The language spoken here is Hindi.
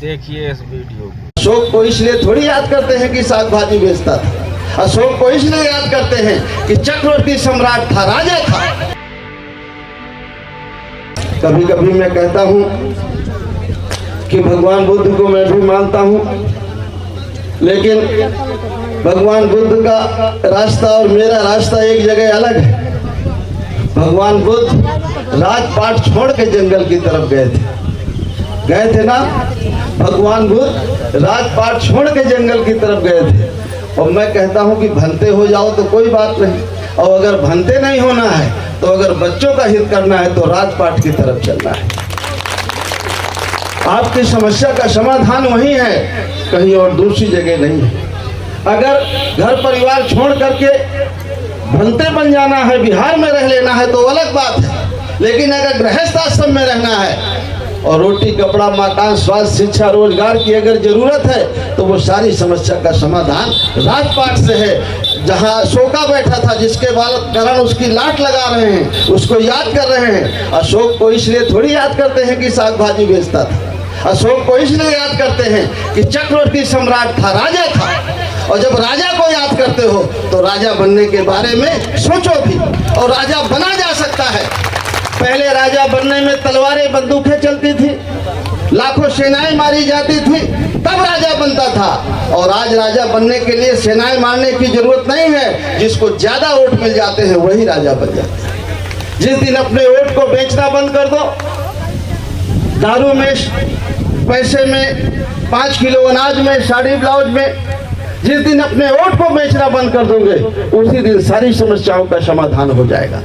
देखिए इस वीडियो को। अशोक को इसलिए थोड़ी याद करते हैं कि साग भाजी बेचता था। अशोक को इसलिए याद करते हैं कि चक्रवर्ती सम्राट था, राजा था। कभी कभी मैं कहता हूं कि भगवान बुद्ध को मैं भी मानता हूं, लेकिन भगवान बुद्ध का रास्ता और मेरा रास्ता एक जगह अलग है। भगवान बुद्ध राजपाट छोड़ के जंगल की तरफ गए थे ना। भगवान बुद्ध राजपाट छोड़ के जंगल की तरफ गए थे। और मैं कहता हूं कि भनते हो जाओ तो कोई बात नहीं, और अगर भनते नहीं होना है तो अगर बच्चों का हित करना है तो राजपाट की तरफ चलना है। आपकी समस्या का समाधान वही है, कहीं और दूसरी जगह नहीं है। अगर घर परिवार छोड़ करके भनते बन जाना है, बिहार में रह लेना है तो अलग बात है, लेकिन अगर गृहस्थ आश्रम में रहना है और रोटी कपड़ा मकान स्वास्थ्य शिक्षा रोजगार की अगर जरूरत है तो वो सारी समस्या का समाधान राजपाट से है। जहाँ अशोका बैठा था, जिसके कारण उसकी लाट लगा रहे हैं, उसको याद कर रहे हैं। अशोक को इसलिए थोड़ी याद करते हैं कि साग भाजी बेचता था। अशोक को इसलिए याद करते हैं कि चक्रवर्ती सम्राट था, राजा था। और जब राजा को याद करते हो तो राजा बनने के बारे में सोचो भी, और राजा बना जा सकता है। पहले राजा बनने में तलवारें बंदूकें चलती थी, लाखों सेनाएं मारी जाती थी, तब राजा बनता था। और आज राजा बनने के लिए सेनाएं मारने की जरूरत नहीं है, जिसको ज्यादा वोट मिल जाते हैं वही राजा बन जाता है। जिस दिन अपने वोट को बेचना बंद कर दो, दारू में, पैसे में, 5 किलो अनाज में, साड़ी ब्लाउज में, जिस दिन अपने वोट को बेचना बंद कर दोगे उसी दिन सारी समस्याओं का समाधान हो जाएगा।